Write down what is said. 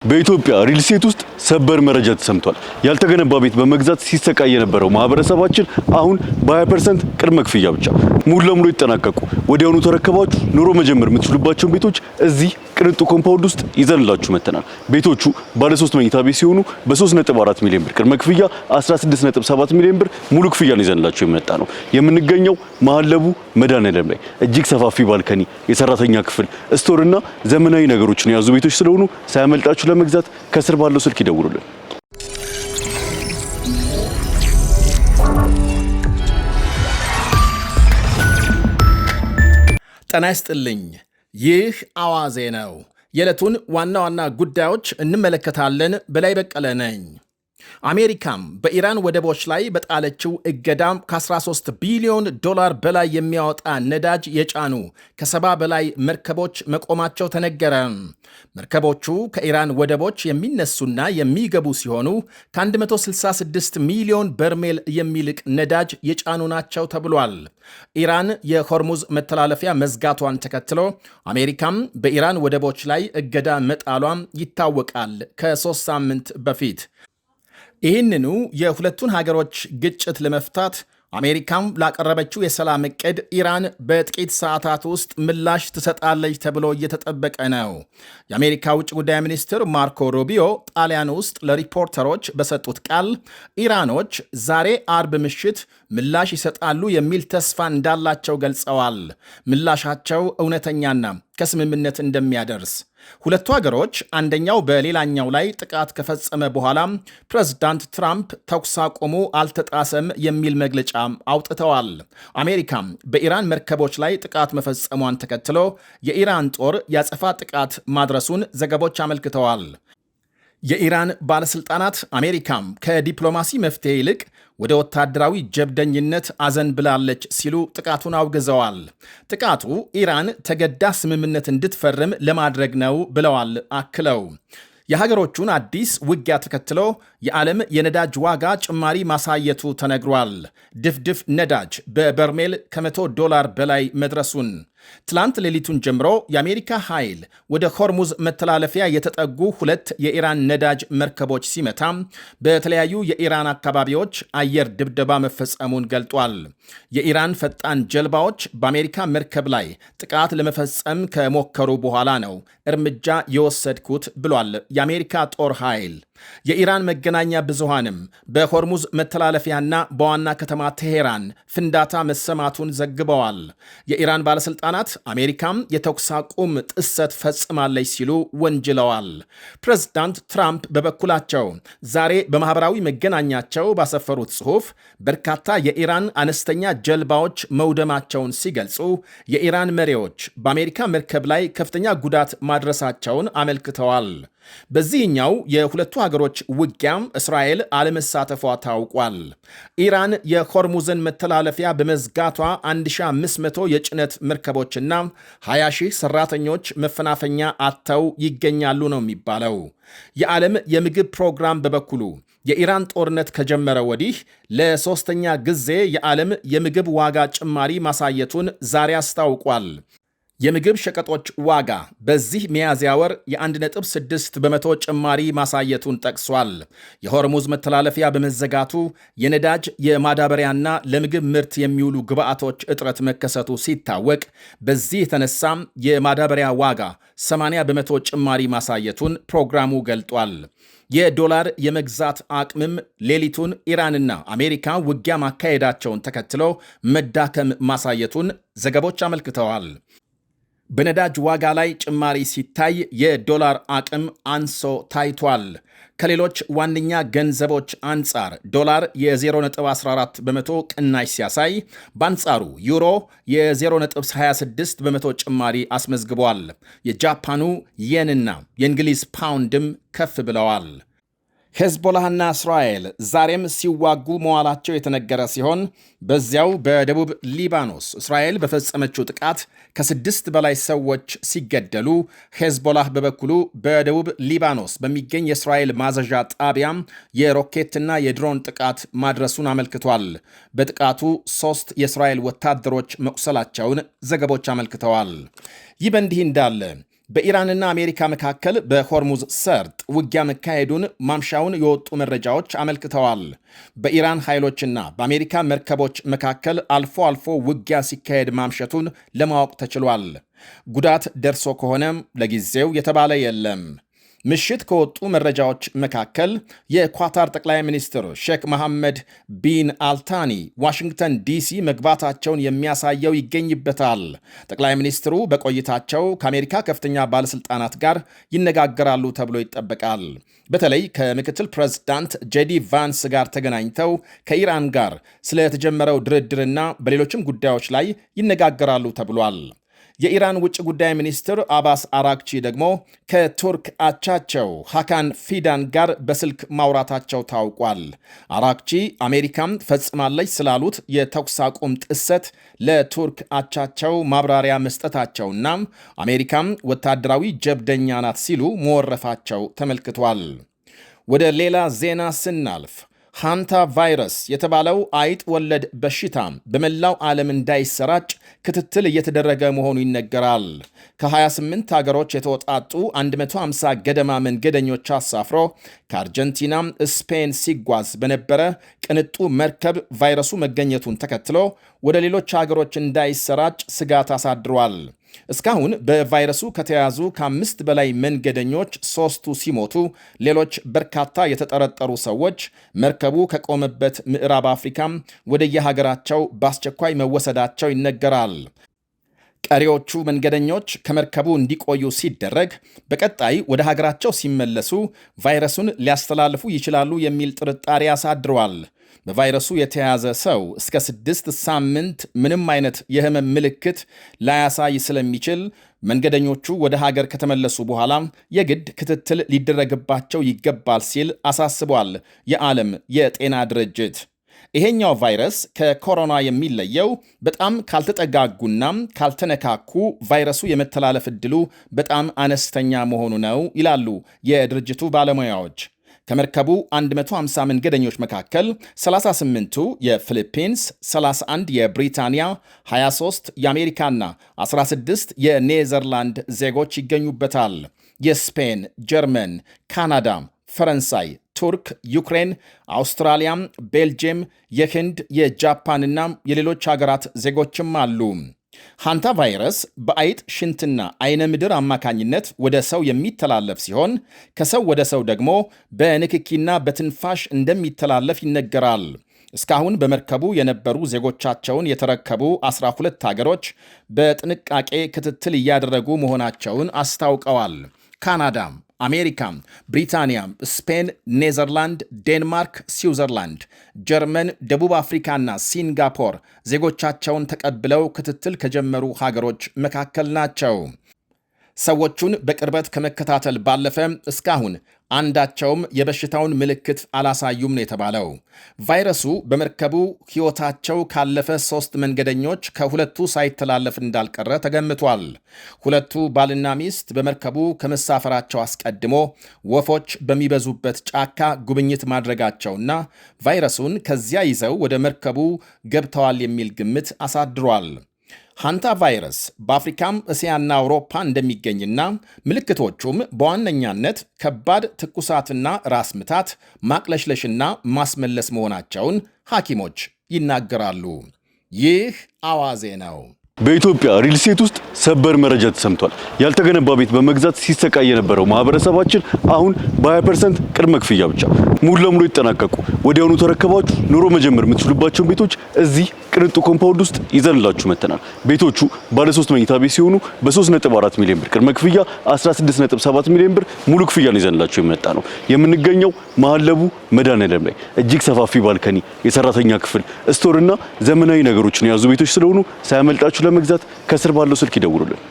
በኢትዮጵያ ሪል ስቴት ውስጥ ሰበር መረጃ ተሰምቷል። ያልተገነባ ቤት በመግዛት ሲሰቃይ የነበረው ማህበረሰባችን አሁን በ20% ቅድመ ክፍያ ብቻ ሙሉ ለሙሉ ይጠናቀቁ ወዲያውኑ ተረከባችሁ ኑሮ መጀመር የምትችሉባቸው ቤቶች እዚህ ቅንጡ ኮምፓውንድ ውስጥ ይዘንላችሁ መተናል። ቤቶቹ ባለ 3 መኝታ ቤት ሲሆኑ በ3.4 ሚሊዮን ብር ቅድመ ክፍያ 16.7 ሚሊዮን ብር ሙሉ ክፍያን ይዘንላችሁ የመጣ ነው። የምንገኘው መሐለቡ መድኃኔዓለም ላይ እጅግ ሰፋፊ ባልከኒ፣ የሰራተኛ ክፍል፣ ስቶርና ዘመናዊ ነገሮችን የያዙ ቤቶች ስለሆኑ ሳያመልጣችሁ ለመግዛት ከስር ባለው ስልክ ይደውሉልን። ጤና ይስጥልኝ። ይህ አዋዜ ነው። የዕለቱን ዋና ዋና ጉዳዮች እንመለከታለን። በላይ በቀለ ነኝ። አሜሪካም በኢራን ወደቦች ላይ በጣለችው እገዳም ከ13 ቢሊዮን ዶላር በላይ የሚያወጣ ነዳጅ የጫኑ ከ70 በላይ መርከቦች መቆማቸው ተነገረ። መርከቦቹ ከኢራን ወደቦች የሚነሱና የሚገቡ ሲሆኑ ከ166 ሚሊዮን በርሜል የሚልቅ ነዳጅ የጫኑ ናቸው ተብሏል። ኢራን የሆርሙዝ መተላለፊያ መዝጋቷን ተከትሎ አሜሪካም በኢራን ወደቦች ላይ እገዳ መጣሏም ይታወቃል። ከ3 ሳምንት በፊት ይህንኑ የሁለቱን ሀገሮች ግጭት ለመፍታት አሜሪካም ላቀረበችው የሰላም ዕቅድ ኢራን በጥቂት ሰዓታት ውስጥ ምላሽ ትሰጣለች ተብሎ እየተጠበቀ ነው። የአሜሪካ ውጭ ጉዳይ ሚኒስትር ማርኮ ሩቢዮ ጣሊያን ውስጥ ለሪፖርተሮች በሰጡት ቃል ኢራኖች ዛሬ አርብ ምሽት ምላሽ ይሰጣሉ የሚል ተስፋ እንዳላቸው ገልጸዋል። ምላሻቸው እውነተኛና ከስምምነት እንደሚያደርስ ሁለቱ ሀገሮች አንደኛው በሌላኛው ላይ ጥቃት ከፈጸመ በኋላ ፕሬዝዳንት ትራምፕ ተኩስ አቁሙ አልተጣሰም የሚል መግለጫ አውጥተዋል። አሜሪካም በኢራን መርከቦች ላይ ጥቃት መፈጸሟን ተከትሎ የኢራን ጦር ያጸፋ ጥቃት ማድረሱን ዘገቦች አመልክተዋል። የኢራን ባለስልጣናት አሜሪካም ከዲፕሎማሲ መፍትሄ ይልቅ ወደ ወታደራዊ ጀብደኝነት አዘንብላለች ሲሉ ጥቃቱን አውግዘዋል። ጥቃቱ ኢራን ተገዳ ስምምነት እንድትፈርም ለማድረግ ነው ብለዋል። አክለው የሀገሮቹን አዲስ ውጊያ ተከትሎ የዓለም የነዳጅ ዋጋ ጭማሪ ማሳየቱ ተነግሯል። ድፍድፍ ነዳጅ በበርሜል $100 በላይ መድረሱን ትላንት ሌሊቱን ጀምሮ የአሜሪካ ኃይል ወደ ሆርሙዝ መተላለፊያ የተጠጉ 2 የኢራን ነዳጅ መርከቦች ሲመታ በተለያዩ የኢራን አካባቢዎች አየር ድብደባ መፈጸሙን ገልጧል። የኢራን ፈጣን ጀልባዎች በአሜሪካ መርከብ ላይ ጥቃት ለመፈጸም ከሞከሩ በኋላ ነው እርምጃ የወሰድኩት ብሏል የአሜሪካ ጦር ኃይል። የኢራን መገናኛ ብዙሃንም በሆርሙዝ መተላለፊያና በዋና ከተማ ቴሄራን ፍንዳታ መሰማቱን ዘግበዋል። የኢራን ባለሥልጣናት አሜሪካም የተኩስ አቁም ጥሰት ፈጽማለች ሲሉ ወንጅለዋል። ፕሬዝዳንት ትራምፕ በበኩላቸው ዛሬ በማኅበራዊ መገናኛቸው ባሰፈሩት ጽሑፍ በርካታ የኢራን አነስተኛ ጀልባዎች መውደማቸውን ሲገልጹ የኢራን መሪዎች በአሜሪካ መርከብ ላይ ከፍተኛ ጉዳት ማድረሳቸውን አመልክተዋል። በዚህኛው የሁለቱ ሀገሮች ውጊያም እስራኤል አለመሳተፏ ታውቋል። ኢራን የሆርሙዝን መተላለፊያ በመዝጋቷ 1500 የጭነት መርከቦችና 20,000 ሰራተኞች መፈናፈኛ አጥተው ይገኛሉ ነው የሚባለው። የዓለም የምግብ ፕሮግራም በበኩሉ የኢራን ጦርነት ከጀመረ ወዲህ ለሶስተኛ ጊዜ የዓለም የምግብ ዋጋ ጭማሪ ማሳየቱን ዛሬ አስታውቋል። የምግብ ሸቀጦች ዋጋ በዚህ ሚያዝያ ወር የ1.6 በመቶ ጭማሪ ማሳየቱን ጠቅሷል። የሆርሙዝ መተላለፊያ በመዘጋቱ የነዳጅ የማዳበሪያና ለምግብ ምርት የሚውሉ ግብዓቶች እጥረት መከሰቱ ሲታወቅ በዚህ የተነሳም የማዳበሪያ ዋጋ 80 በመቶ ጭማሪ ማሳየቱን ፕሮግራሙ ገልጧል። የዶላር የመግዛት አቅምም ሌሊቱን ኢራንና አሜሪካ ውጊያ ማካሄዳቸውን ተከትሎ መዳከም ማሳየቱን ዘገቦች አመልክተዋል። በነዳጅ ዋጋ ላይ ጭማሪ ሲታይ የዶላር አቅም አንሶ ታይቷል። ከሌሎች ዋነኛ ገንዘቦች አንጻር ዶላር የ0.14 በመቶ ቅናሽ ሲያሳይ፣ በአንጻሩ ዩሮ የ0.26 በመቶ ጭማሪ አስመዝግቧል። የጃፓኑ የንና የእንግሊዝ ፓውንድም ከፍ ብለዋል። ሄዝቦላህና እስራኤል ዛሬም ሲዋጉ መዋላቸው የተነገረ ሲሆን በዚያው በደቡብ ሊባኖስ እስራኤል በፈጸመችው ጥቃት ከ6 በላይ ሰዎች ሲገደሉ፣ ሄዝቦላህ በበኩሉ በደቡብ ሊባኖስ በሚገኝ የእስራኤል ማዘዣ ጣቢያም የሮኬትና የድሮን ጥቃት ማድረሱን አመልክቷል። በጥቃቱ 3 የእስራኤል ወታደሮች መቁሰላቸውን ዘገቦች አመልክተዋል። ይህ በእንዲህ እንዳለ በኢራንና አሜሪካ መካከል በሆርሙዝ ሰርጥ ውጊያ መካሄዱን ማምሻውን የወጡ መረጃዎች አመልክተዋል። በኢራን ኃይሎችና በአሜሪካ መርከቦች መካከል አልፎ አልፎ ውጊያ ሲካሄድ ማምሸቱን ለማወቅ ተችሏል። ጉዳት ደርሶ ከሆነም ለጊዜው የተባለ የለም። ምሽት ከወጡ መረጃዎች መካከል የኳታር ጠቅላይ ሚኒስትር ሼክ መሐመድ ቢን አልታኒ ዋሽንግተን ዲሲ መግባታቸውን የሚያሳየው ይገኝበታል። ጠቅላይ ሚኒስትሩ በቆይታቸው ከአሜሪካ ከፍተኛ ባለሥልጣናት ጋር ይነጋገራሉ ተብሎ ይጠበቃል። በተለይ ከምክትል ፕሬዝዳንት ጄዲ ቫንስ ጋር ተገናኝተው ከኢራን ጋር ስለተጀመረው ድርድርና በሌሎችም ጉዳዮች ላይ ይነጋገራሉ ተብሏል። የኢራን ውጭ ጉዳይ ሚኒስትር አባስ አራክቺ ደግሞ ከቱርክ አቻቸው ሐካን ፊዳን ጋር በስልክ ማውራታቸው ታውቋል። አራክቺ አሜሪካም ፈጽማለች ስላሉት የተኩስ አቁም ጥሰት ለቱርክ አቻቸው ማብራሪያ መስጠታቸውና አሜሪካም ወታደራዊ ጀብደኛ ናት ሲሉ መወረፋቸው ተመልክቷል። ወደ ሌላ ዜና ስናልፍ ሃንታ ቫይረስ የተባለው አይጥ ወለድ በሽታ በመላው ዓለም እንዳይሰራጭ ክትትል እየተደረገ መሆኑ ይነገራል። ከ28 ሀገሮች የተወጣጡ 150 ገደማ መንገደኞች አሳፍሮ ከአርጀንቲና ስፔን ሲጓዝ በነበረ ቅንጡ መርከብ ቫይረሱ መገኘቱን ተከትሎ ወደ ሌሎች ሀገሮች እንዳይሰራጭ ስጋት አሳድሯል። እስካሁን በቫይረሱ ከተያዙ ከ5 በላይ መንገደኞች 3ቱ ሲሞቱ ሌሎች በርካታ የተጠረጠሩ ሰዎች መርከቡ ከቆመበት ምዕራብ አፍሪካም ወደየሀገራቸው በአስቸኳይ መወሰዳቸው ይነገራል። ቀሪዎቹ መንገደኞች ከመርከቡ እንዲቆዩ ሲደረግ በቀጣይ ወደ ሀገራቸው ሲመለሱ ቫይረሱን ሊያስተላልፉ ይችላሉ የሚል ጥርጣሬ አሳድረዋል። በቫይረሱ የተያዘ ሰው እስከ 6 ሳምንት ምንም አይነት የህመም ምልክት ላያሳይ ስለሚችል መንገደኞቹ ወደ ሀገር ከተመለሱ በኋላ የግድ ክትትል ሊደረግባቸው ይገባል ሲል አሳስቧል የዓለም የጤና ድርጅት። ይሄኛው ቫይረስ ከኮሮና የሚለየው በጣም ካልተጠጋጉና ካልተነካኩ ቫይረሱ የመተላለፍ ዕድሉ በጣም አነስተኛ መሆኑ ነው ይላሉ የድርጅቱ ባለሙያዎች። ከመርከቡ 150 መንገደኞች መካከል 38ቱ የፊሊፒንስ፣ 31 የብሪታንያ፣ 23 የአሜሪካና 16 የኔዘርላንድ ዜጎች ይገኙበታል። የስፔን፣ ጀርመን፣ ካናዳ፣ ፈረንሳይ፣ ቱርክ፣ ዩክሬን፣ አውስትራሊያም፣ ቤልጅየም፣ የህንድ፣ የጃፓንና የሌሎች ሀገራት ዜጎችም አሉ። ሃንታ ቫይረስ በአይጥ ሽንትና አይነ ምድር አማካኝነት ወደ ሰው የሚተላለፍ ሲሆን ከሰው ወደ ሰው ደግሞ በንክኪና በትንፋሽ እንደሚተላለፍ ይነገራል። እስካሁን በመርከቡ የነበሩ ዜጎቻቸውን የተረከቡ 12 ሀገሮች በጥንቃቄ ክትትል እያደረጉ መሆናቸውን አስታውቀዋል። ካናዳ፣ አሜሪካ፣ ብሪታንያ፣ ስፔን፣ ኔዘርላንድ፣ ዴንማርክ፣ ስዊዘርላንድ፣ ጀርመን፣ ደቡብ አፍሪካና ሲንጋፖር ዜጎቻቸውን ተቀብለው ክትትል ከጀመሩ ሀገሮች መካከል ናቸው። ሰዎቹን በቅርበት ከመከታተል ባለፈ እስካሁን አንዳቸውም የበሽታውን ምልክት አላሳዩም ነው የተባለው። ቫይረሱ በመርከቡ ሕይወታቸው ካለፈ 3 መንገደኞች ከሁለቱ ሳይተላለፍ እንዳልቀረ ተገምቷል። ሁለቱ ባልና ሚስት በመርከቡ ከመሳፈራቸው አስቀድሞ ወፎች በሚበዙበት ጫካ ጉብኝት ማድረጋቸውና ቫይረሱን ከዚያ ይዘው ወደ መርከቡ ገብተዋል የሚል ግምት አሳድሯል። ሃንታ ቫይረስ በአፍሪካም እስያና አውሮፓ እንደሚገኝና ምልክቶቹም በዋነኛነት ከባድ ትኩሳትና ራስ ምታት፣ ማቅለሽለሽና ማስመለስ መሆናቸውን ሐኪሞች ይናገራሉ። ይህ አዋዜ ነው። በኢትዮጵያ ሪል ስቴት ውስጥ ሰበር መረጃ ተሰምቷል። ያልተገነባ ቤት በመግዛት ሲሰቃይ የነበረው ማህበረሰባችን አሁን በ20% ቅድመ ክፍያ ብቻ ሙሉ ለሙሉ ይጠናቀቁ። ወዲያውኑ ተረከባችሁ ኑሮ መጀመር የምትችሉባቸውን ቤቶች እዚህ ቅንጡ ኮምፓውንድ ውስጥ ይዘንላችሁ መተናል። ቤቶቹ ባለ 3 መኝታ ቤት ሲሆኑ በ3.4 ሚሊዮን ብር ቅድመ ክፍያ 16.7 ሚሊዮን ብር ሙሉ ክፍያ ነው ይዘንላችሁ የመጣ ነው። የምንገኘው መሀል ለቡ መድኃኔዓለም ላይ እጅግ ሰፋፊ ባልከኒ፣ የሰራተኛ ክፍል፣ ስቶርና ዘመናዊ ነገሮችን የያዙ ቤቶች ስለሆኑ ሳያመልጣችሁ ለመግዛት ከስር ባለው ስልክ ይደውሉልን።